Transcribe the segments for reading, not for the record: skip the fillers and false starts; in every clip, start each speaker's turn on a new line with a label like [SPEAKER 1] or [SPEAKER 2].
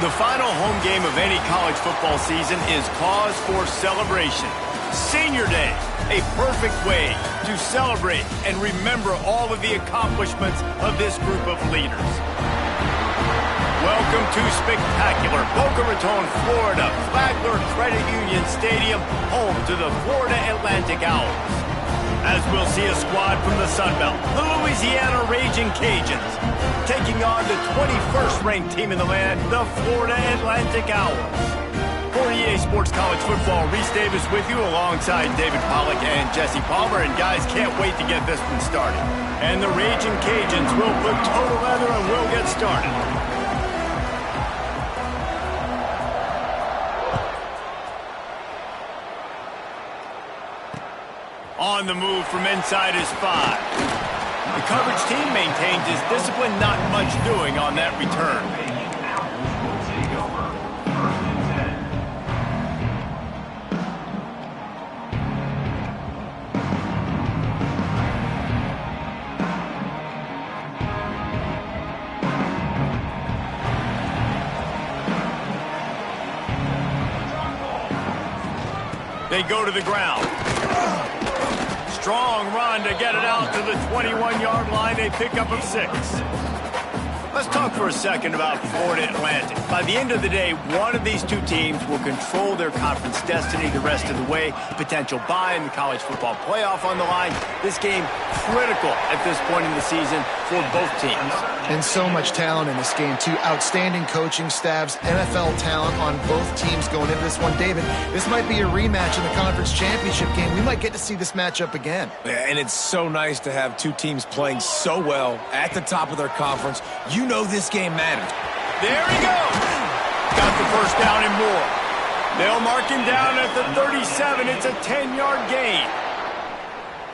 [SPEAKER 1] The final home game of any college football season is cause for celebration. Senior Day, a perfect way to celebrate and remember all of the accomplishments of this group of leaders. Welcome to spectacular Boca Raton, Florida, Flagler Credit Union Stadium, home to the Florida Atlantic Owls. As we'll see a squad from the Sun Belt, the Louisiana Raging Cajuns, taking on the 21st ranked team in the land, the Florida Atlantic Owls. For EA Sports College Football, Reese Davis with you alongside David Pollack and Jesse Palmer. And guys, can't wait to get this one started. And the Raging Cajuns will put total leather and we'll get started. On the move from inside his 5. The coverage team maintains his discipline, not much doing on that return. They go to the ground. Strong run to get it out to the 21-yard line, a pickup of 6. Let's talk for a second about Florida Atlantic. By the end of the day, one of these two teams will control their conference destiny the rest of the way. Potential bye in the college football playoff on the line. This game critical at this point in the season for both teams.
[SPEAKER 2] And so much talent in this game, too. Outstanding coaching staffs, NFL talent on both teams going into this one. David, this might be a rematch in the conference championship game. We might get to see this matchup again.
[SPEAKER 3] Yeah, and it's so nice to have two teams playing so well at the top of their conference. You know this game matters.
[SPEAKER 1] There he goes. Got the first down and more. They'll mark him down at the 37. It's a 10-yard gain.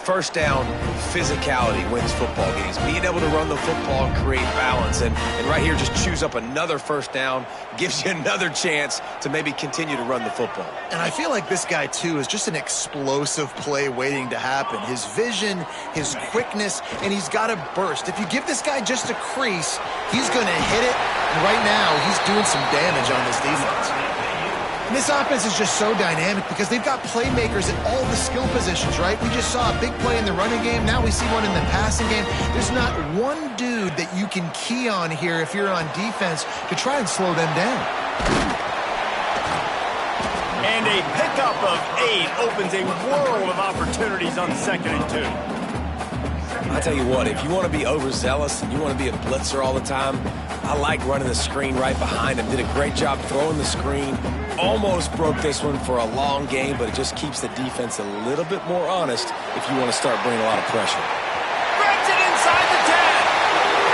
[SPEAKER 3] First down, physicality wins football games. Being able to run the football and create balance. And right here, just choose up another first down, gives you another chance to maybe continue to run the football.
[SPEAKER 2] And I feel like this guy, too, is just an explosive play waiting to happen. His vision, his quickness, and he's got a burst. If you give this guy just a crease, he's going to hit it. And right now, he's doing some damage on this defense. And this offense is just so dynamic because they've got playmakers at all the skill positions, right? We just saw a big play in the running game. Now we see one in the passing game. There's not one dude that you can key on here if you're on defense to try and slow them down.
[SPEAKER 1] And a pickup of 8 opens a world of opportunities on 2nd and 2.
[SPEAKER 3] I tell you what, if you want to be overzealous and you want to be a blitzer all the time, I like running the screen right behind him. Did a great job throwing the screen. Almost broke this one for a long game, but it just keeps the defense a little bit more honest if you want to start bringing a lot of pressure.
[SPEAKER 1] Grabs it inside the 10.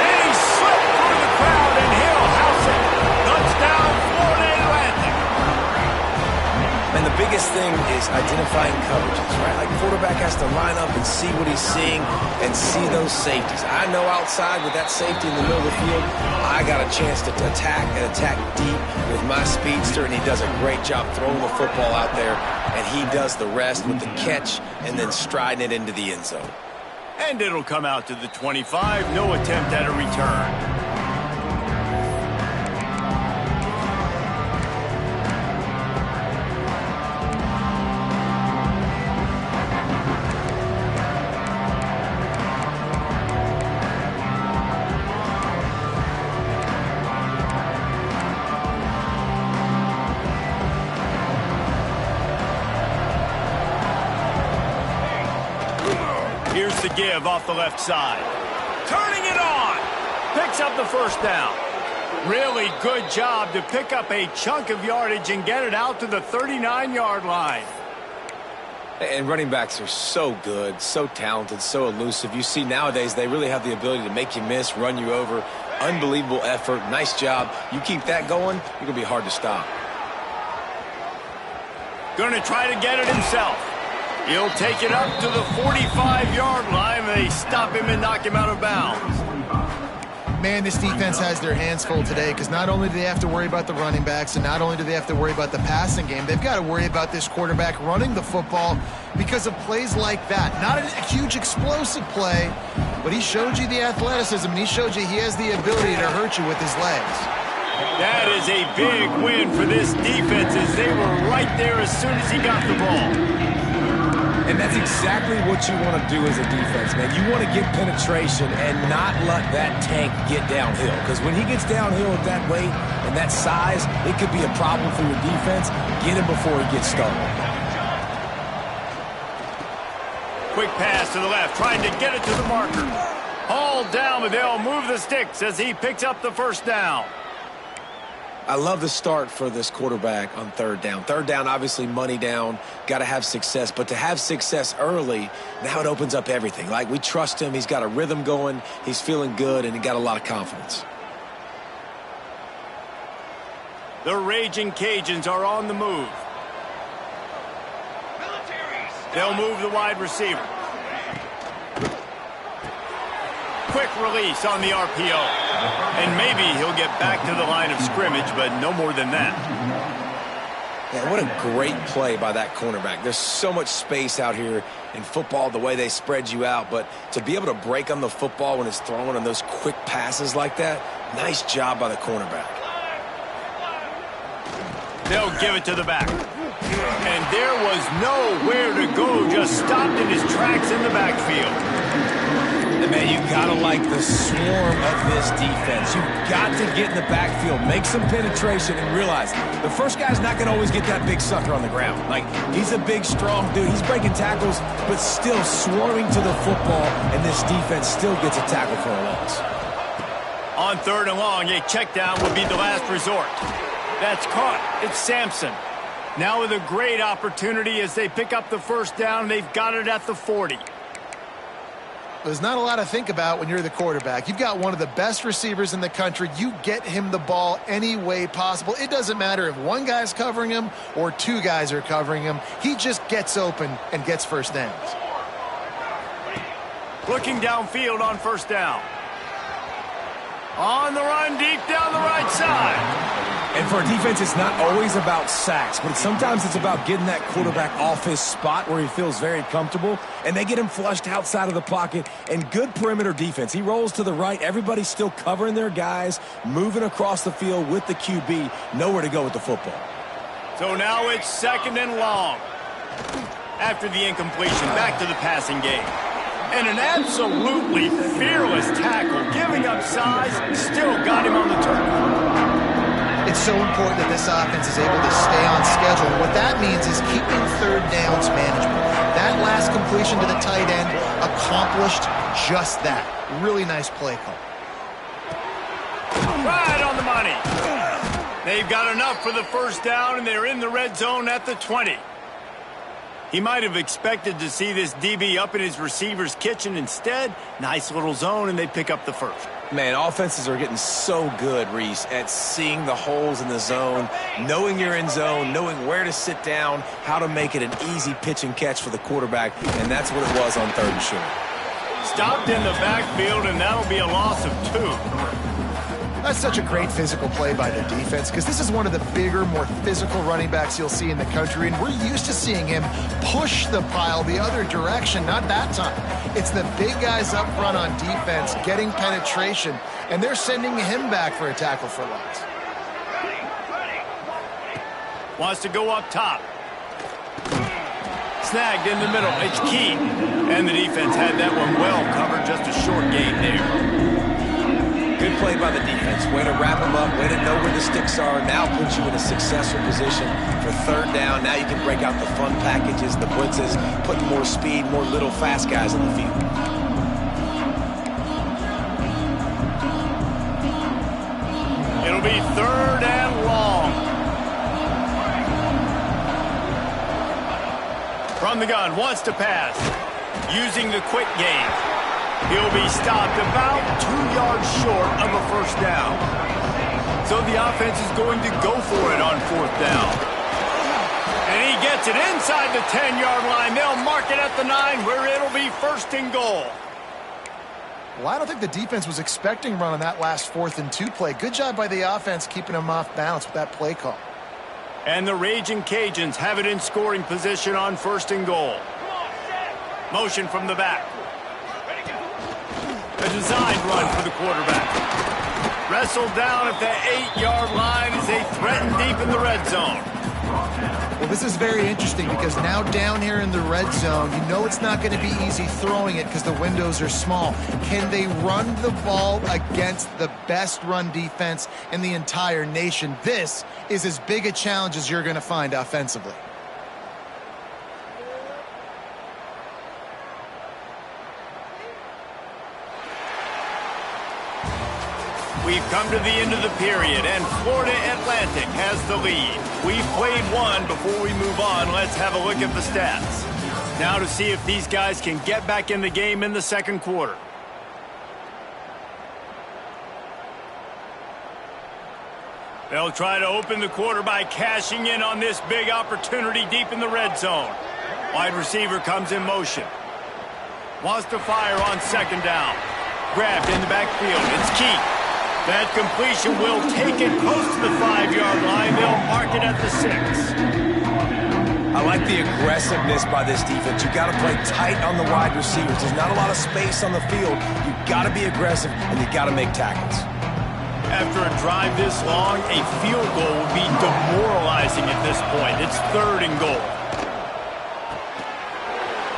[SPEAKER 1] And he slipped through the crowd, and he'll house it. Touchdown, Florida Atlantic.
[SPEAKER 3] And the biggest thing is identifying coverages, right? Like, quarterback has to line up and see what he's seeing and see those safeties. I know outside with that safety in the middle of the field, I got a chance to attack and attack deep with my speedster, and he does a great job throwing the football out there, and he does the rest with the catch and then striding it into the end zone.
[SPEAKER 1] And it'll come out to the 25. No attempt at a return. Here's the give off the left side. Turning it on. Picks up the first down. Really good job to pick up a chunk of yardage and get it out to the 39-yard line.
[SPEAKER 3] And running backs are so good, so talented, so elusive. You see nowadays they really have the ability to make you miss, run you over. Unbelievable effort. Nice job. You keep that going, you're going to be hard to stop.
[SPEAKER 1] Going to try to get it himself. He'll take it up to the 45-yard line. They stop him and knock him out of bounds.
[SPEAKER 2] Man, this defense has their hands full today because not only do they have to worry about the running backs and not only do they have to worry about the passing game, they've got to worry about this quarterback running the football because of plays like that. Not a huge explosive play, but he showed you the athleticism and he showed you he has the ability to hurt you with his legs.
[SPEAKER 1] That is a big win for this defense as they were right there as soon as he got the ball.
[SPEAKER 3] And that's exactly what you want to do as a defense, man. You want to get penetration and not let that tank get downhill. Because when he gets downhill at that weight and that size, it could be a problem for your defense. Get him before he gets started.
[SPEAKER 1] Quick pass to the left, trying to get it to the marker. Hauled down, but they'll move the sticks as he picks up the first down.
[SPEAKER 3] I love the start for this quarterback on third down. Third down, obviously money down, got to have success. But to have success early, now it opens up everything. Like, we trust him. He's got a rhythm going. He's feeling good, and he got a lot of confidence.
[SPEAKER 1] The Raging Cajuns are on the move. They'll move the wide receiver. Quick release on the RPO. And maybe he'll get back to the line of scrimmage, but no more than that.
[SPEAKER 3] Man, what a great play by that cornerback. There's so much space out here in football, the way they spread you out. But to be able to break on the football when it's thrown on those quick passes like that, nice job by the cornerback.
[SPEAKER 1] They'll give it to the back. And there was nowhere to go, just stopped in his tracks in the backfield.
[SPEAKER 3] And man, you gotta like the swarm of this defense. You've got to get in the backfield, make some penetration, and realize the first guy's not gonna always get that big sucker on the ground. Like, he's a big, strong dude. He's breaking tackles, but still swarming to the football, and this defense still gets a tackle for a loss.
[SPEAKER 1] On third and long, a check down would be the last resort. That's caught. It's Sampson. Now with a great opportunity as they pick up the first down, they've got it at the 40.
[SPEAKER 2] There's not a lot to think about when you're the quarterback. You've got one of the best receivers in the country. You get him the ball any way possible. It doesn't matter if one guy's covering him or two guys are covering him. He just gets open and gets first downs.
[SPEAKER 1] Looking downfield on first down. On the run, deep down the right side.
[SPEAKER 3] And for a defense, it's not always about sacks, but sometimes it's about getting that quarterback off his spot where he feels very comfortable, and they get him flushed outside of the pocket, and good perimeter defense. He rolls to the right. Everybody's still covering their guys, moving across the field with the QB, nowhere to go with the football.
[SPEAKER 1] So now it's second and long. After the incompletion, back to the passing game. And an absolutely fearless tackle, giving up size, still got him on the turf.
[SPEAKER 2] It's so important that this offense is able to stay on schedule. And what that means is keeping third downs management. That last completion to the tight end accomplished just that. Really nice play call.
[SPEAKER 1] Right on the money. They've got enough for the first down, and they're in the red zone at the 20. He might have expected to see this DB up in his receiver's kitchen. Instead, nice little zone, and they pick up the first.
[SPEAKER 3] Man, offenses are getting so good, Reese, at seeing the holes in the zone, knowing you're in zone, knowing where to sit down, how to make it an easy pitch and catch for the quarterback, and that's what it was on third and short.
[SPEAKER 1] Stopped in the backfield, and that'll be a loss of 2.
[SPEAKER 2] That's such a great physical play by the defense because this is one of the bigger, more physical running backs you'll see in the country, and we're used to seeing him push the pile the other direction. Not that time. It's the big guys up front on defense getting penetration, and they're sending him back for a tackle for loss.
[SPEAKER 1] Wants to go up top. Snagged in the middle. It's key. And the defense had that one well covered. Just a short gain there.
[SPEAKER 3] Good play by the defense. Way to wrap them up. Way to know where the sticks are. Now puts you in a successful position for third down. Now you can break out the fun packages, the blitzes, putting more speed, more little fast guys in the field.
[SPEAKER 1] It'll be third and long. From the gun, wants to pass. Using the quick game. He'll be stopped about 2 yards short of a first down. So the offense is going to go for it on fourth down. And he gets it inside the 10-yard line. They'll mark it at the 9 where it'll be first and goal.
[SPEAKER 2] Well, I don't think the defense was expecting a run on that last 4th and 2 play. Good job by the offense keeping them off balance with that play call.
[SPEAKER 1] And the Raging Cajuns have it in scoring position on first and goal. Motion from the back. A designed run for the quarterback. Wrestled down at the 8-yard line as they threaten deep in the red zone.
[SPEAKER 2] Well, this is very interesting because now down here in the red zone, you know it's not going to be easy throwing it because the windows are small. Can they run the ball against the best run defense in the entire nation? This is as big a challenge as you're going to find offensively.
[SPEAKER 1] We've come to the end of the period, and Florida Atlantic has the lead. We've played one. Before we move on, let's have a look at the stats. Now to see if these guys can get back in the game in the second quarter. They'll try to open the quarter by cashing in on this big opportunity deep in the red zone. Wide receiver comes in motion. Wants to fire on second down. Grabbed in the backfield. It's Keith. That completion will take it close to the 5-yard line. They'll mark it at the 6.
[SPEAKER 3] I like the aggressiveness by this defense. You've got to play tight on the wide receivers. There's not a lot of space on the field. You've got to be aggressive, and you've got to make tackles.
[SPEAKER 1] After a drive this long, a field goal will be demoralizing at this point. It's 3rd and goal.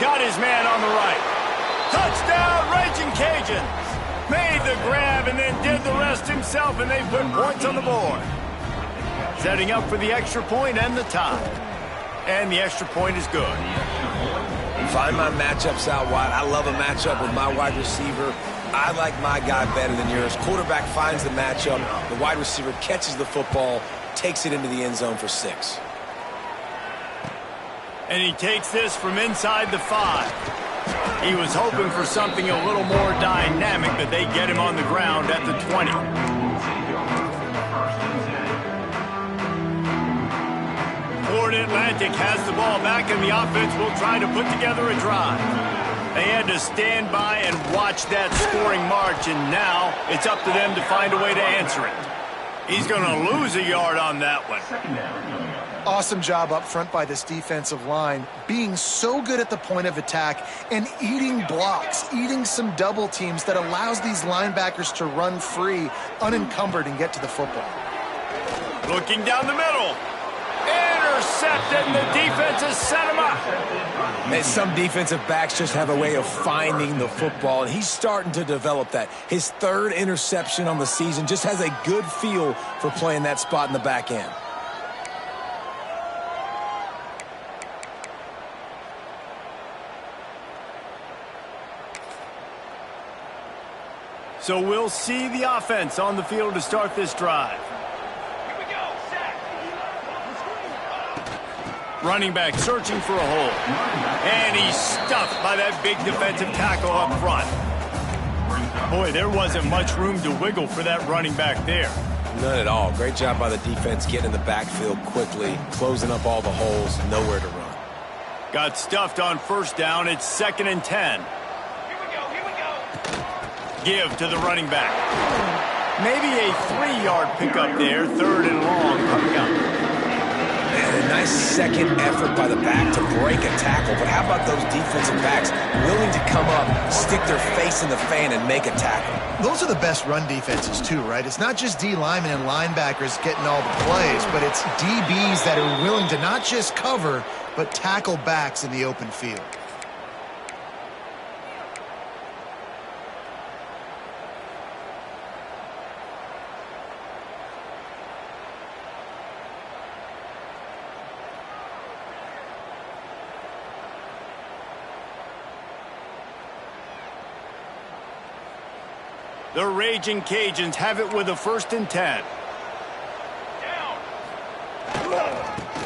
[SPEAKER 1] Got his man on the right. Touchdown, Raging Cajuns! Made the grab and then did the rest himself, and they put points on the board. Setting up for the extra point and the tie. And the extra point is good.
[SPEAKER 3] Find my matchups out wide. I love a matchup with my wide receiver. I like my guy better than yours. Quarterback finds the matchup. The wide receiver catches the football, takes it into the end zone for 6.
[SPEAKER 1] And he takes this from inside the 5. He was hoping for something a little more dynamic, but they get him on the ground at the 20. Florida Atlantic has the ball back, and the offense will try to put together a drive. They had to stand by and watch that scoring march, and now it's up to them to find a way to answer it. He's going to lose a yard on that one.
[SPEAKER 2] Awesome job up front by this defensive line, being so good at the point of attack and eating blocks, eating some double teams that allows these linebackers to run free, unencumbered, and get to the football.
[SPEAKER 1] Looking down the middle. Intercepted, and the defense has set him up.
[SPEAKER 3] Man, some defensive backs just have a way of finding the football, and he's starting to develop that. His 3rd interception on the season, just has a good feel for playing that spot in the back end.
[SPEAKER 1] So we'll see the offense on the field to start this drive.
[SPEAKER 4] Here we go, set.
[SPEAKER 1] Running back searching for a hole. And he's stuffed by that big defensive tackle up front. Boy, there wasn't much room to wiggle for that running back there.
[SPEAKER 3] None at all. Great job by the defense getting in the backfield quickly, closing up all the holes, nowhere to run.
[SPEAKER 1] Got stuffed on first down. It's 2nd and 10. Give to the running back. Maybe a 3-yard pickup there. 3rd and long coming up.
[SPEAKER 3] And a nice second effort by the back to break a tackle. But how about those defensive backs willing to come up, stick their face in the fan, and make a tackle?
[SPEAKER 2] Those are the best run defenses too, right? It's not just D linemen and linebackers getting all the plays, but it's DBs that are willing to not just cover, but tackle backs in the open field.
[SPEAKER 1] The Raging Cajuns have it with a 1st and 10.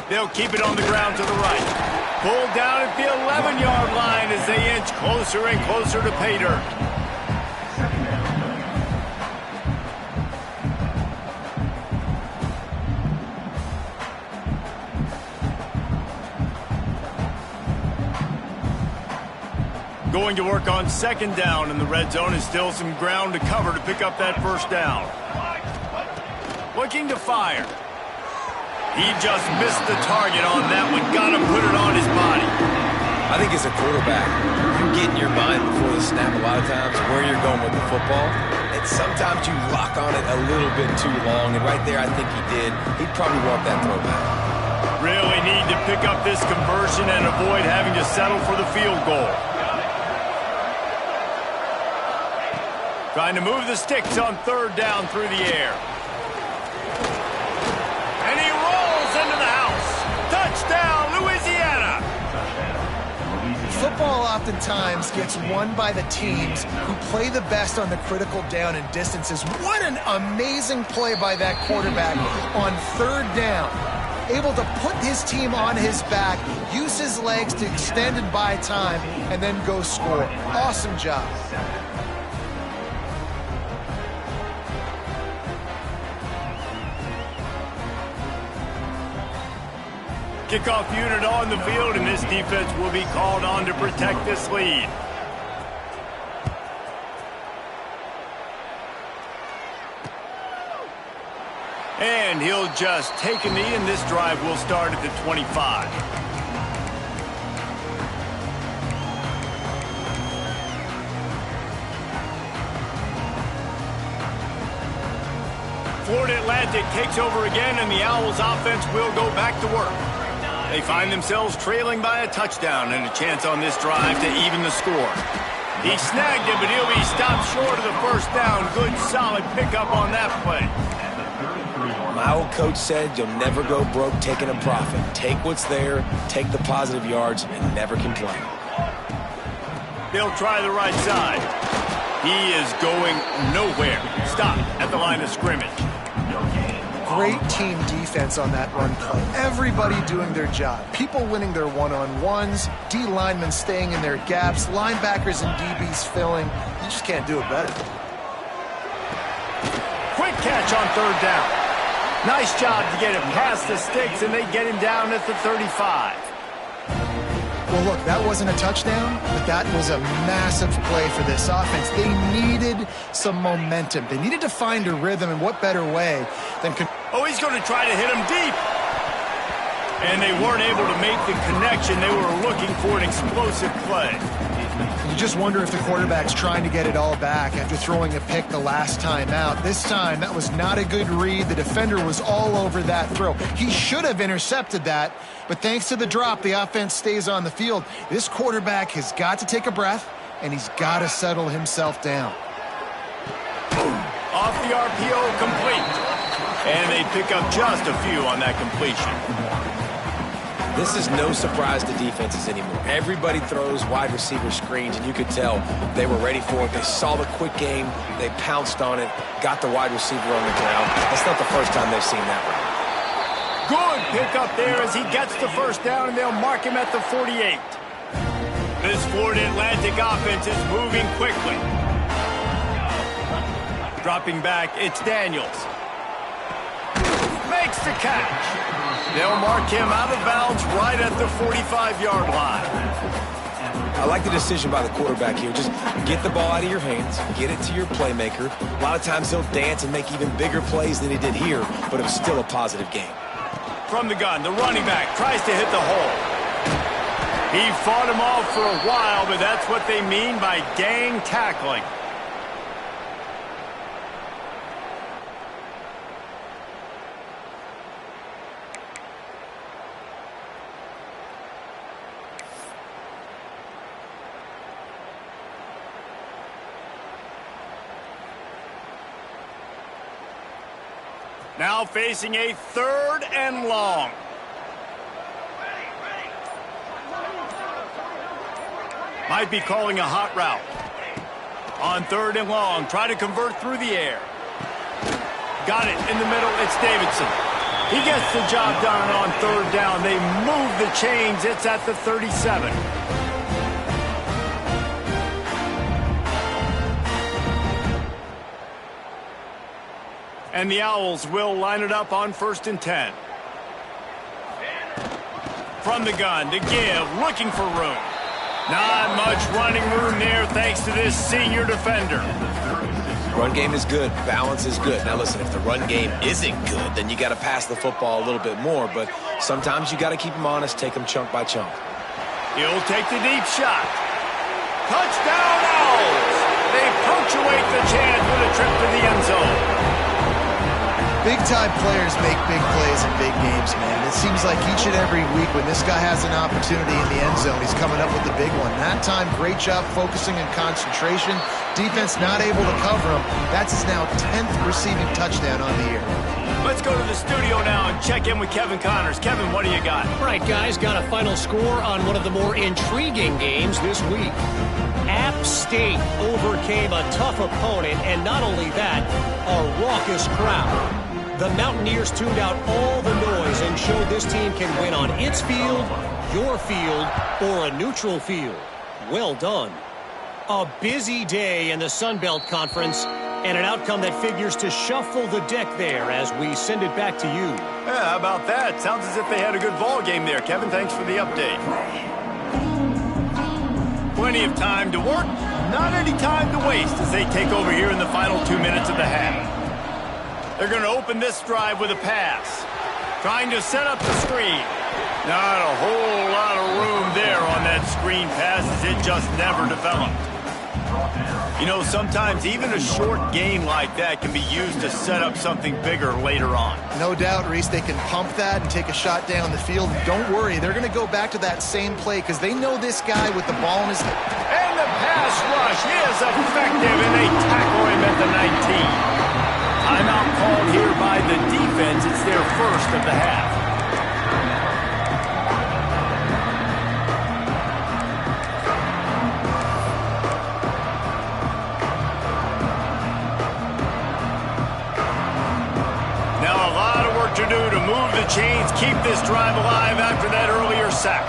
[SPEAKER 1] They'll keep it on the ground to the right. Pulled down at the 11-yard line as they inch closer and closer to pay dirt. Going to work on 2nd down in the red zone, and still some ground to cover to pick up that 1st down. Looking to fire. He just missed the target on that one. Got to put it on his body.
[SPEAKER 3] I think as a quarterback, you get in your mind before the snap a lot of times where you're going with the football. it. Sometimes you lock on it a little bit too long, and right there I think he did. He'd probably want that throwback.
[SPEAKER 1] Really need to pick up this conversion and avoid having to settle for the field goal. Trying to move the sticks on third down through the air. And he rolls into the house. Touchdown, Louisiana!
[SPEAKER 2] Football oftentimes gets won by the teams who play the best on the critical down and distances. What an amazing play by that quarterback on third down. Able to put his team on his back, use his legs to extend and buy time, and then go score. Awesome job.
[SPEAKER 1] Kickoff unit on the field, and this defense will be called on to protect this lead. And he'll just take a knee, and this drive will start at the 25. Florida Atlantic takes over again, and the Owls offense will go back to work. They find themselves trailing by a touchdown and a chance on this drive to even the score. He snagged it, but he'll be stopped short of the first down. Good, solid pickup on that play.
[SPEAKER 3] My old coach said you'll never go broke taking a profit. Take what's there, take the positive yards, and never complain.
[SPEAKER 1] They'll try the right side. He is going nowhere. Stop at the line of scrimmage.
[SPEAKER 2] Great team defense on that run play. Everybody doing their job. People winning their one-on-ones, D linemen staying in their gaps, linebackers and DBs filling. You just can't do it better.
[SPEAKER 1] Quick catch on third down. Nice job to get him past the sticks, and they get him down at the 35.
[SPEAKER 2] Well, look, that wasn't a touchdown, but that was a massive play for this offense. They needed some momentum. They needed to find a rhythm, and what better way than...
[SPEAKER 1] Oh, he's going to try to hit him deep. And they weren't able to make the connection. They were looking for an explosive play.
[SPEAKER 2] You just wonder if the quarterback's trying to get it all back after throwing a pick the last time out. This time, that was not a good read. The defender was all over that throw. He should have intercepted that, but thanks to the drop, the offense stays on the field. This quarterback has got to take a breath, and he's got to settle himself down.
[SPEAKER 1] Off the RPO, complete. And they pick up just a few on that completion.
[SPEAKER 3] This is no surprise to defenses anymore. Everybody throws wide receiver screens, and you could tell they were ready for it. They saw the quick game. They pounced on it, got the wide receiver on the ground. That's not the first time they've seen that one.
[SPEAKER 1] Good pickup there as he gets the first down, and they'll mark him at the 48. This Florida Atlantic offense is moving quickly. Dropping back, it's Daniels. Makes the catch. They'll mark him out of bounds right at the 45-yard line.
[SPEAKER 3] I like the decision by the quarterback here. Just get the ball out of your hands, get it to your playmaker. A lot of times he'll dance and make even bigger plays than he did here, but it was still a positive game.
[SPEAKER 1] From the gun, the running back tries to hit the hole. He fought him off for a while, but that's what they mean by gang tackling. Now facing a third and long. Might be calling a hot route. On third and long, try to convert through the air. Got it in the middle, it's Davidson. He gets the job done on third down. They move the chains, it's at the 37. And the Owls will line it up on 1st and 10. From the gun to give, looking for room. Not much running room there thanks to this senior defender.
[SPEAKER 3] Run game is good. Balance is good. Now listen, if the run game isn't good, then you got to pass the football a little bit more. But sometimes you got to keep them honest, take them chunk by chunk.
[SPEAKER 1] He'll take the deep shot. Touchdown, Owls! They punctuate the chance with a trip to the end zone.
[SPEAKER 2] Big-time players make big plays in big games, man. It seems like each and every week when this guy has an opportunity in the end zone, he's coming up with the big one. That time, great job focusing and concentration. Defense not able to cover him. That's his now 10th receiving touchdown on the year.
[SPEAKER 1] Let's go to the studio now and check in with Kevin Connors. Kevin, what do you got?
[SPEAKER 5] All right, guys, got a final score on one of the more intriguing games this week. App State overcame a tough opponent, and not only that, a raucous crowd. The Mountaineers tuned out all the noise and showed this team can win on its field, your field, or a neutral field. Well done. A busy day in the Sun Belt Conference, and an outcome that figures to shuffle the deck there as we send it back to you.
[SPEAKER 1] Yeah, how about that? Sounds as if they had a good ball game there. Kevin, thanks for the update. Plenty of time to work, not any time to waste as they take over here in the final 2 minutes of the half. They're going to open this drive with a pass. Trying to set up the screen. Not a whole lot of room there on that screen pass as it just never developed. You know, sometimes even a short gain like that can be used to set up something bigger later on.
[SPEAKER 2] No doubt, Reese, they can pump that and take a shot down the field. Don't worry, they're going to go back to that same play because they know this guy with the ball in his hand.
[SPEAKER 1] And the pass rush is effective, and they tackle him at the 19. Timeout called here by the defense. It's their first of the half. Now a lot of work to do to move the chains, keep this drive alive after that earlier sack.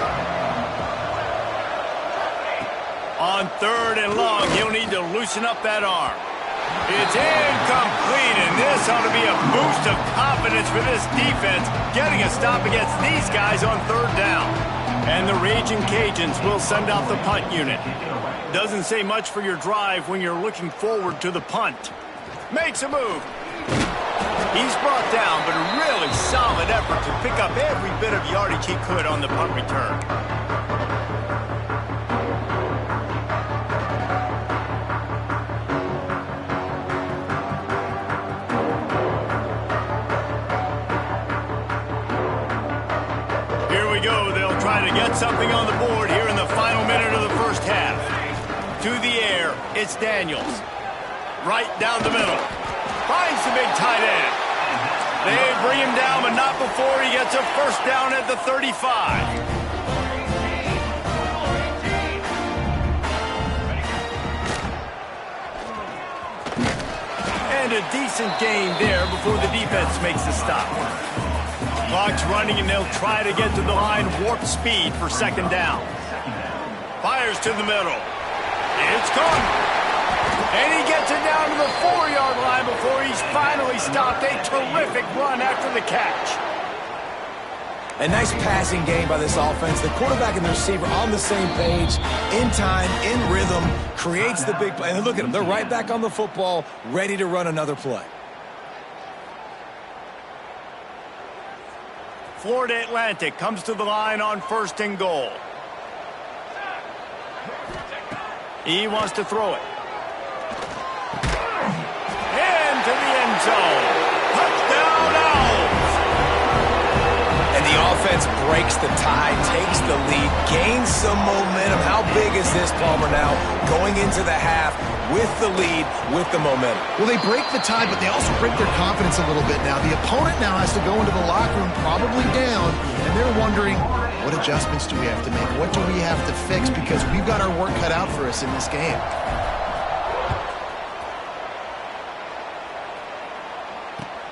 [SPEAKER 1] On 3rd and long, he'll need to loosen up that arm. It's incomplete, and this ought to be a boost of confidence for this defense, getting a stop against these guys on 3rd down. And the Raging Cajuns will send out the punt unit. Doesn't say much for your drive when you're looking forward to the punt. Makes a move. He's brought down, but a really solid effort to pick up every bit of yardage he could on the punt return. Get something on the board here in the final minute of the first half. To the air, it's Daniels. Right down the middle. Finds the big tight end. They bring him down, but not before he gets a first down at the 35. And a decent gain there before the defense makes the stop. Clock's running, and they'll try to get to the line warp speed for 2nd down. Fires to the middle. It's gone. And he gets it down to the 4-yard line before he's finally stopped. A terrific run after the catch.
[SPEAKER 3] A nice passing game by this offense. The quarterback and the receiver on the same page, in time, in rhythm, creates the big play. And look at them. They're right back on the football, ready to run another play.
[SPEAKER 1] Florida Atlantic comes to the line on 1st and goal. He wants to throw it. Into the end zone. Touchdown Owls!
[SPEAKER 3] And the offense breaks the tie, takes the lead, gains some momentum. How big is this, Palmer, now going into the half with the lead, with the momentum?
[SPEAKER 2] Well, they break the tie, but they also break their confidence a little bit now. The opponent now has to go into the locker room probably down, and they're wondering, what adjustments do we have to make? What do we have to fix? Because we've got our work cut out for us in this game.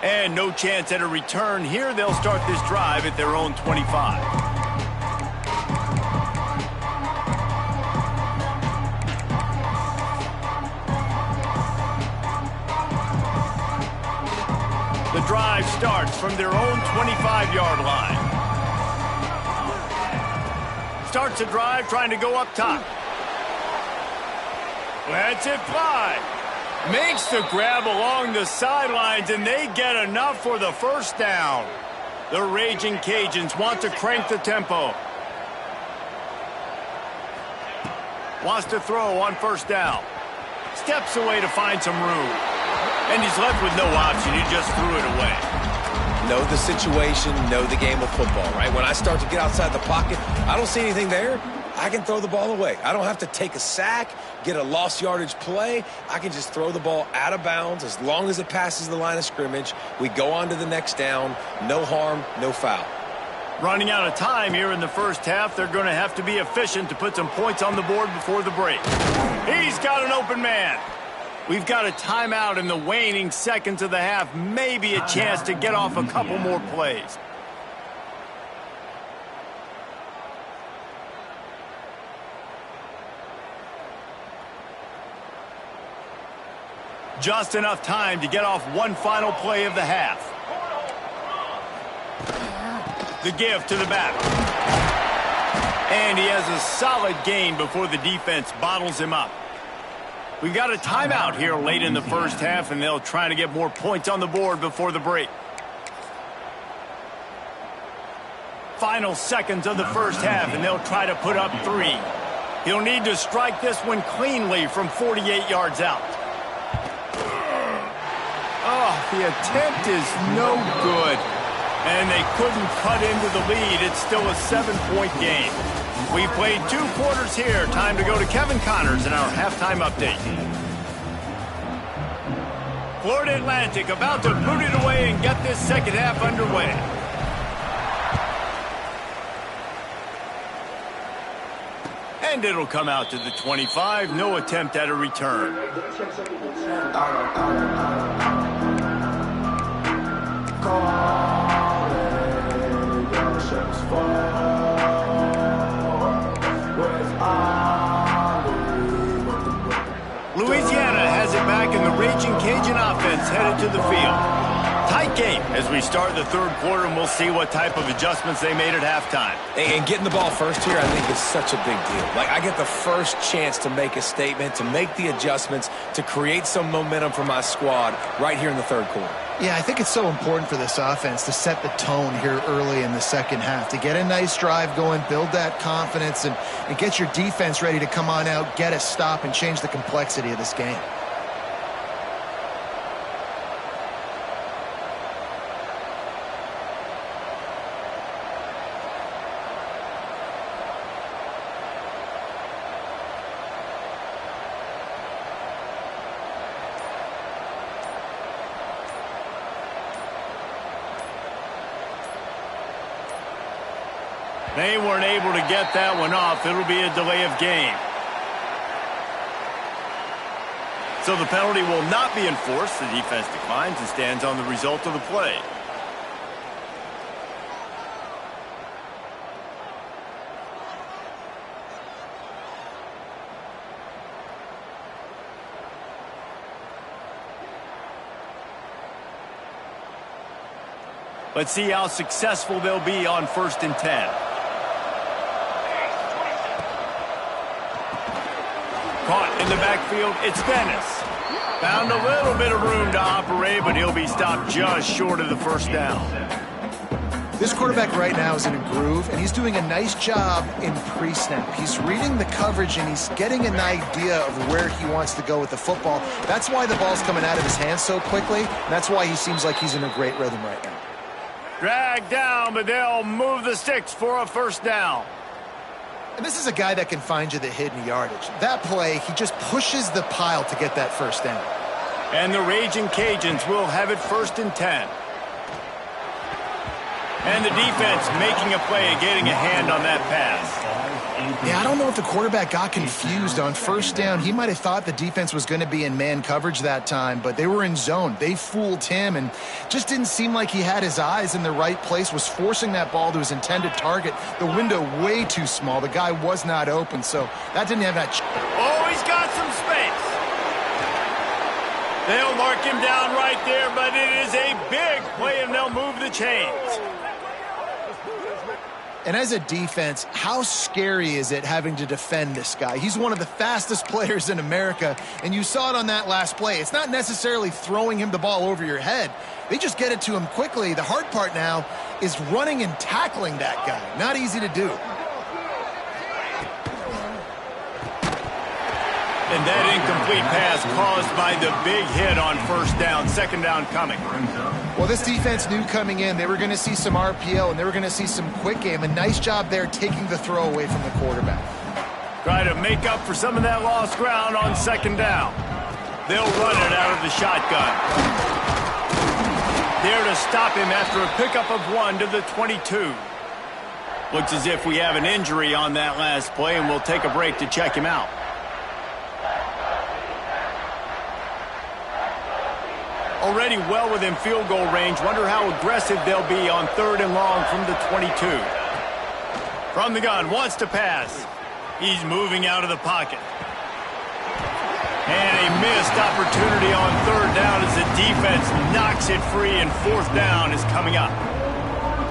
[SPEAKER 1] And no chance at a return here. They'll start this drive at their own 25. The drive starts from their own 25-yard line. Starts the drive trying to go up top. Lets it fly. Makes the grab along the sidelines, and they get enough for the first down. The Raging Cajuns want to crank the tempo. Wants to throw on 1st down. Steps away to find some room. And he's left with no option. He just threw it away.
[SPEAKER 3] Know the situation, know the game of football, right? When I start to get outside the pocket, I don't see anything there, I can throw the ball away. I don't have to take a sack, get a lost yardage play. I can just throw the ball out of bounds as long as it passes the line of scrimmage. We go on to the next down. No harm, no foul.
[SPEAKER 1] Running out of time here in the first half. They're going to have to be efficient to put some points on the board before the break. He's got an open man. We've got a timeout in the waning seconds of the half. Maybe a chance to get off a couple more plays. Just enough time to get off one final play of the half. The give to the back. And he has a solid gain before the defense bottles him up. We've got a timeout here late in the first half, and they'll try to get more points on the board before the break. Final seconds of the first half, and they'll try to put up 3. He'll need to strike this one cleanly from 48 yards out. Oh, the attempt is no good. And they couldn't cut into the lead. It's still a 7-point game. We've played 2 quarters here. Time to go to Kevin Connors in our halftime update. Florida Atlantic about to boot it away and get this second half underway. And it'll come out to the 25. No attempt at a return. Louisiana has it back, and the Raging Cajun offense headed to the field. Tight game as we start the third quarter, and we'll see what type of adjustments they made at halftime.
[SPEAKER 3] And getting the ball first here, I think, is such a big deal. Like, I get the first chance to make a statement, to make the adjustments, to create some momentum for my squad right here in the third quarter.
[SPEAKER 2] Yeah, I think it's so important for this offense to set the tone here early in the second half, to get a nice drive going, build that confidence, and get your defense ready to come on out, get a stop, and change the complexity of this game.
[SPEAKER 1] They weren't able to get that one off. It'll be a delay of game. So the penalty will not be enforced. The defense declines and stands on the result of the play. Let's see how successful they'll be on 1st and 10. Caught in the backfield, it's Dennis. Found a little bit of room to operate, but he'll be stopped just short of the first down.
[SPEAKER 2] This quarterback right now is in a groove, and he's doing a nice job in pre-snap. He's reading the coverage, and he's getting an idea of where he wants to go with the football. That's why the ball's coming out of his hands so quickly, and that's why he seems like he's in a great rhythm right now.
[SPEAKER 1] Dragged down, but they'll move the sticks for a first down.
[SPEAKER 2] And this is a guy that can find you the hidden yardage. That play, he just pushes the pile to get that first down.
[SPEAKER 1] And the Raging Cajuns will have it 1st and 10. And the defense making a play, getting a hand on that pass.
[SPEAKER 2] Yeah, I don't know if the quarterback got confused on 1st down. He might have thought the defense was going to be in man coverage that time, but they were in zone. They fooled him and just didn't seem like he had his eyes in the right place, was forcing that ball to his intended target. The window way too small. The guy was not open, so that didn't have that.
[SPEAKER 1] Oh, he's got some space. They'll mark him down right there, but it is a big play, and they'll move the chains.
[SPEAKER 2] And as a defense, how scary is it having to defend this guy? He's one of the fastest players in America, and you saw it on that last play. It's not necessarily throwing him the ball over your head. They just get it to him quickly. The hard part now is running and tackling that guy. Not easy to do.
[SPEAKER 1] And that incomplete pass caused by the big hit on first down. Second down coming.
[SPEAKER 2] Well, this defense knew coming in they were going to see some RPO and they were going to see some quick game. A nice job there taking the throw away from the quarterback.
[SPEAKER 1] Try to make up for some of that lost ground on second down. They'll run it out of the shotgun. There to stop him after a pickup of 1 to the 22. Looks as if we have an injury on that last play, and we'll take a break to check him out. Already well within field goal range. Wonder how aggressive they'll be on 3rd and long from the 22. From the gun, wants to pass. He's moving out of the pocket. And a missed opportunity on 3rd down as the defense knocks it free, and 4th down is coming up.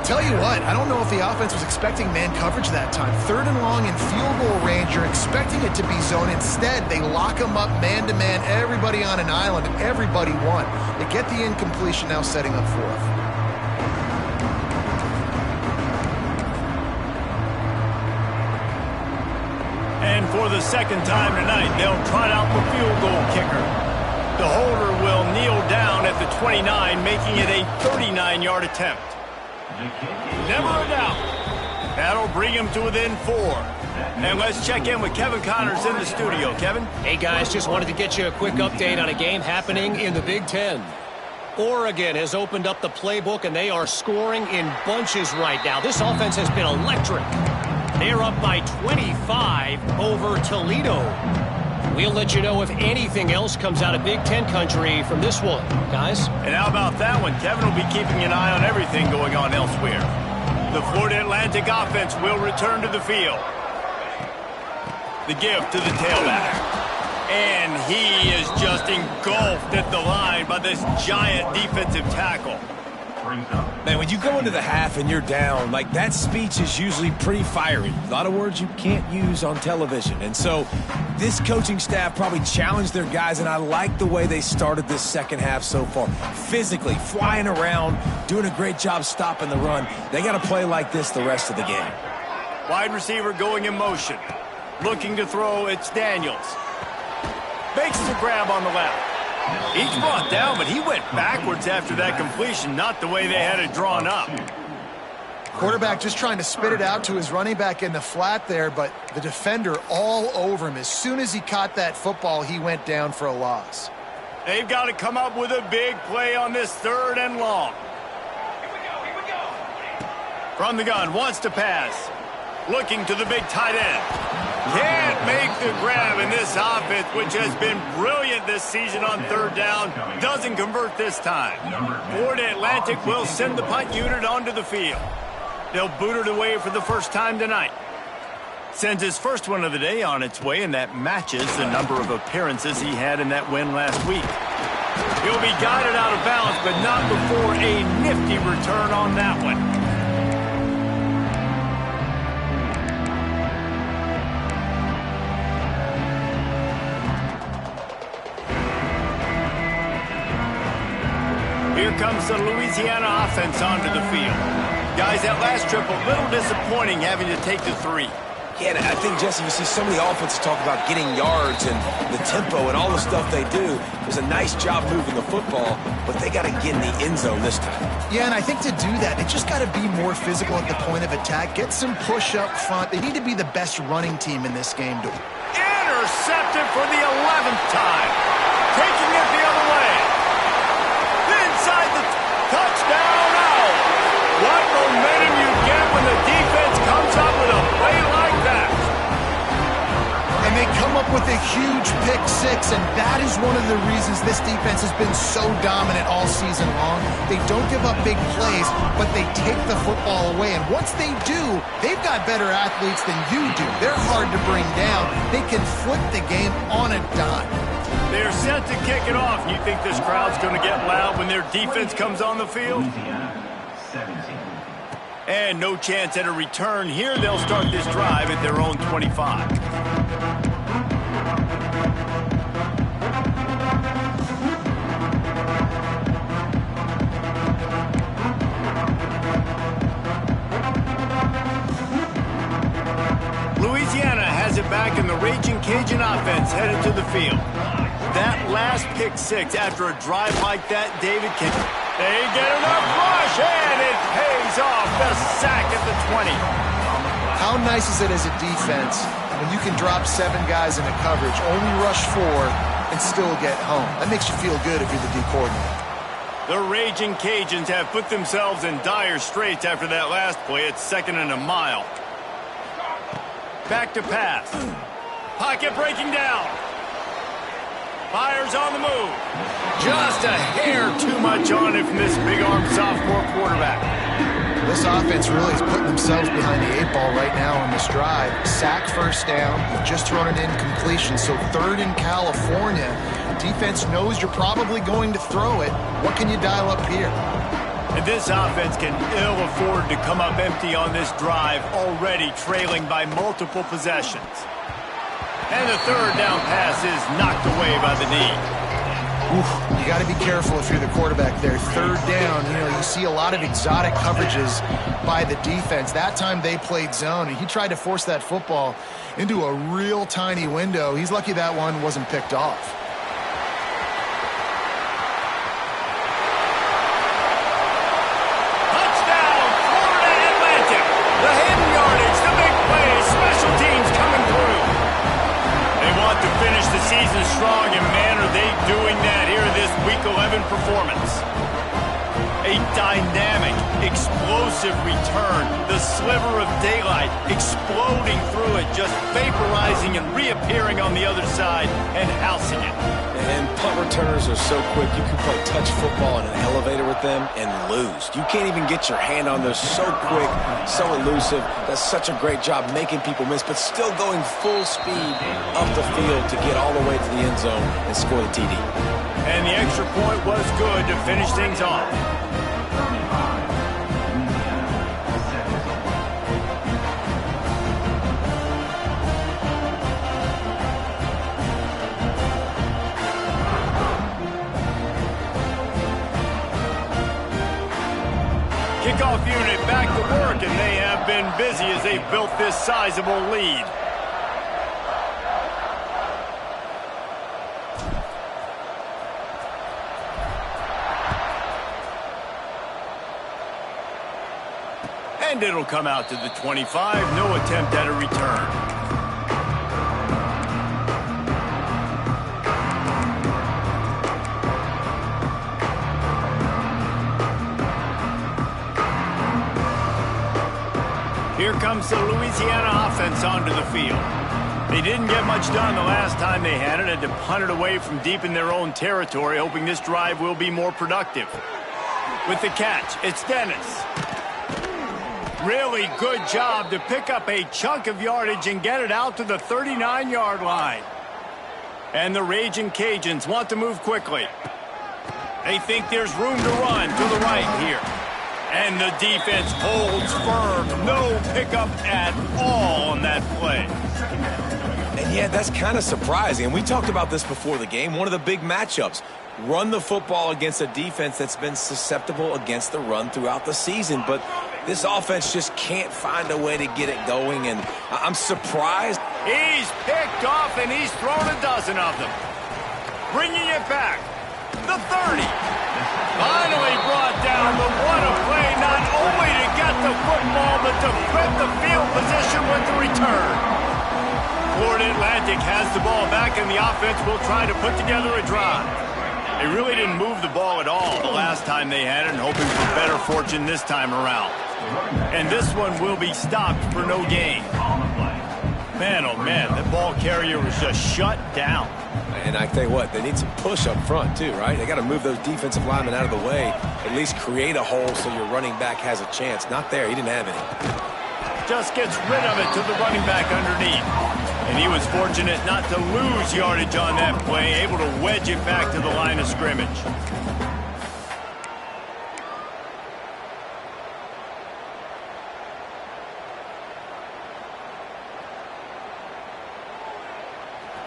[SPEAKER 2] Tell you what, I don't know if the offense was expecting man coverage that time. 3rd and long in field goal range, you're expecting it to be zone. Instead, they lock them up man-to-man, everybody on an island, and everybody won. They get the incompletion, now setting up 4th.
[SPEAKER 1] And for the second time tonight, they'll trot out the field goal kicker. The holder will kneel down at the 29, making it a 39-yard attempt. Never a doubt. That'll bring him to within 4. And let's check in with Kevin Connors in the studio. Kevin?
[SPEAKER 5] Hey, guys, just wanted to get you a quick update on a game happening in the Big Ten. Oregon has opened up the playbook, and they are scoring in bunches right now. This offense has been electric. They're up by 25 over Toledo. We'll let you know if anything else comes out of Big Ten country from this one, guys.
[SPEAKER 1] And how about that one? Kevin will be keeping an eye on everything going on elsewhere. The Florida Atlantic offense will return to the field. The give to the tailback. And he is just engulfed at the line by this giant defensive tackle.
[SPEAKER 3] Man, when you go into the half and you're down, like, that speech is usually pretty fiery. A lot of words you can't use on television. And so this coaching staff probably challenged their guys, and I like the way they started this second half so far. Physically, flying around, doing a great job stopping the run. They got to play like this the rest of the game.
[SPEAKER 1] Wide receiver going in motion. Looking to throw, it's Daniels. Makes the grab on the left. He's brought down, but he went backwards after that completion, not the way they had it drawn up.
[SPEAKER 2] Quarterback just trying to spit it out to his running back in the flat there, but the defender all over him. As soon as he caught that football, he went down for a loss.
[SPEAKER 1] They've got to come up with a big play on this 3rd and long.
[SPEAKER 4] Here we go.
[SPEAKER 1] From the gun, wants to pass. Looking to the big tight end. Can't make the grab in this offense, which has been brilliant this season on 3rd down. Doesn't convert this time. Florida Atlantic will send the punt unit onto the field. They'll boot it away for the first time tonight. Sends his first one of the day on its way, and that matches the number of appearances he had in that win last week. He'll be guided out of bounds, but not before a nifty return on that one. Here comes the Louisiana offense onto the field. Guys, that last trip a little disappointing having to take the 3.
[SPEAKER 3] Yeah, and I think, Jesse, you see so many offenses talk about getting yards and the tempo and all the stuff they do. It was a nice job moving the football, but they got to get in the end zone this time.
[SPEAKER 2] Yeah, and I think to do that, they just got to be more physical at the point of attack. Get some push up front. They need to be the best running team in this game.
[SPEAKER 1] Intercepted for the 11th time. Taking it the other way. Inside the touchdown out. What momentum you get when the defense comes up with a play like that.
[SPEAKER 2] And they come up with a huge pick 6, and that is one of the reasons this defense has been so dominant all season long. They don't give up big plays, but they take the football away. And once they do, they've got better athletes than you do. They're hard to bring down. They can flip the game on a dime.
[SPEAKER 1] They're set to kick it off. You think this crowd's going to get loud when their defense comes on the field? And no chance at a return here. They'll start this drive at their own 25. Louisiana has it back in the raging Cajun offense headed to the field. That last pick six after a drive like that, David, can they get enough rush? And it pays off. The sack at the 20.
[SPEAKER 2] How nice is it as a defense when you can drop 7 guys into coverage, only rush 4, and still get home? That makes you feel good if you're the D coordinator.
[SPEAKER 1] The Raging Cajuns have put themselves in dire straits after that last play. It's 2nd and a mile. Back to pass. Pocket breaking down. Fires on the move. Just a hair too much on it from this big-arm sophomore quarterback.
[SPEAKER 2] This offense really is putting themselves behind the 8 ball right now on this drive. Sack first down. You've just thrown an incompletion, so 3rd in California. Defense knows you're probably going to throw it. What can you dial up here?
[SPEAKER 1] And this offense can ill afford to come up empty on this drive, already trailing by multiple possessions. And the 3rd down pass is knocked away by the knee.
[SPEAKER 2] You got to be careful if you're the quarterback there. 3rd down, you see a lot of exotic coverages by the defense. That time they played zone, and he tried to force that football into a real tiny window. He's lucky that one wasn't picked off.
[SPEAKER 1] Season strong, and man, are they doing that here in this Week 11 performance. A dynamic, explosive return. The sliver of daylight exploding through it, just vaporizing and reappearing on the other side and housing it.
[SPEAKER 3] And punt returners are so quick, you can play touch football in an elevator with them and lose. You can't even get your hand on those. So quick, so elusive. Does such a great job making people miss, but still going full speed up the field to get all the way to the end zone and score the TD.
[SPEAKER 1] And the extra point was good to finish things off. Kickoff unit back to work, and they have been busy as they built this sizable lead. And it'll come out to the 25. No attempt at a return. Here comes the Louisiana offense onto the field. They didn't get much done the last time they had it to punt it away from deep in their own territory, hoping this drive will be more productive. With the catch, it's Dennis. Really good job to pick up a chunk of yardage and get it out to the 39-yard line. And the Raging Cajuns want to move quickly. They think there's room to run to the right here. And the defense holds firm. No pickup at all on that play.
[SPEAKER 3] And yeah, that's kind of surprising. And we talked about this before the game. One of the big matchups. Run the football against a defense that's been susceptible against the run throughout the season. But this offense just can't find a way to get it going. And I'm surprised.
[SPEAKER 1] He's picked off, and he's thrown a dozen of them. Bringing it back. The 30. Finally brought down, but what a play, not only to get the football, but to flip the field position with the return. Florida Atlantic has the ball back, and the offense will try to put together a drive. They really didn't move the ball at all the last time they had it, and hoping for better fortune this time around. And this one will be stopped for no gain. Man, oh man, that ball carrier was just shut down.
[SPEAKER 3] And I tell you what, they need some push up front too, right? They got to move those defensive linemen out of the way, at least create a hole so your running back has a chance. Not there, he didn't have any.
[SPEAKER 1] Just gets rid of it to the running back underneath. And he was fortunate not to lose yardage on that play, able to wedge it back to the line of scrimmage.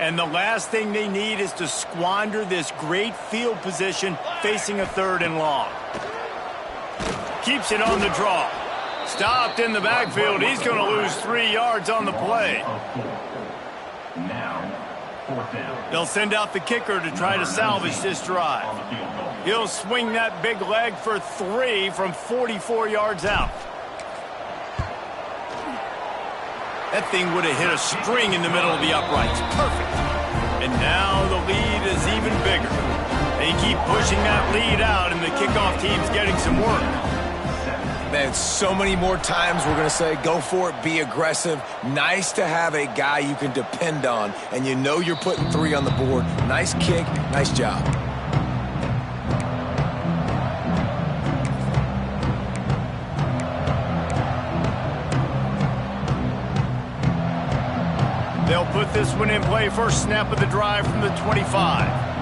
[SPEAKER 1] And the last thing they need is to squander this great field position facing a 3rd and long. Keeps it on the draw. Stopped in the backfield. He's going to lose 3 yards on the play.
[SPEAKER 4] Now
[SPEAKER 1] They'll send out the kicker to try to salvage this drive. He'll swing that big leg for 3 from 44 yards out. That thing would have hit a string in the middle of the uprights. Perfect. And now the lead is even bigger. They keep pushing that lead out, and the kickoff team's getting some work.
[SPEAKER 3] Man, so many more times we're going to say, go for it, be aggressive. Nice to have a guy you can depend on, and you know you're putting 3 on the board. Nice kick, nice job.
[SPEAKER 1] They'll put this one in play first snap of the drive from the 25.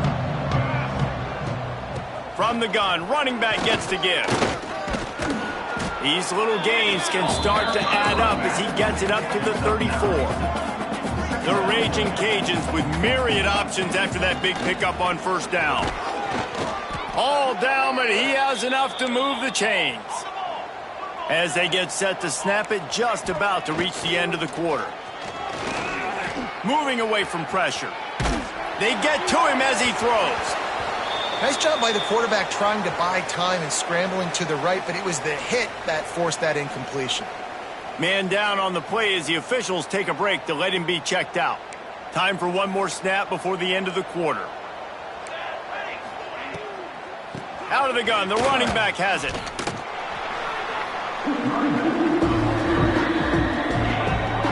[SPEAKER 1] From the gun, running back gets to give. These little gains can start to add up as he gets it up to the 34. The Raging Cajuns with myriad options after that big pickup on first down. All down, but he has enough to move the chains. As they get set to snap it, just about to reach the end of the quarter. Moving away from pressure. They get to him as he throws.
[SPEAKER 2] Nice job by the quarterback trying to buy time and scrambling to the right, but it was the hit that forced that incompletion.
[SPEAKER 1] Man down on the play as the officials take a break to let him be checked out. Time for one more snap before the end of the quarter. Out of the gun, the running back has it.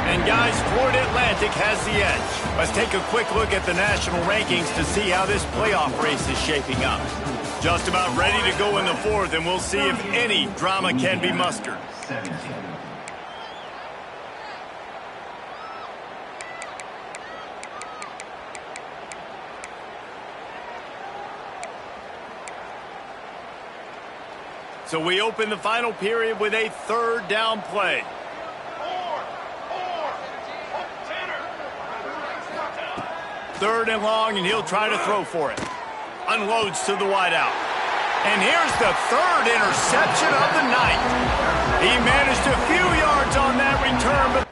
[SPEAKER 1] And guys, Florida Atlantic has the edge. Let's take a quick look at the national rankings to see how this playoff race is shaping up. Just about ready to go in the 4th, and we'll see if any drama can be mustered. So we open the final period with a 3rd down play. 3rd and long, and he'll try to throw for it. Unloads to the wideout. And here's the 3rd interception of the night. He managed a few yards on that return, but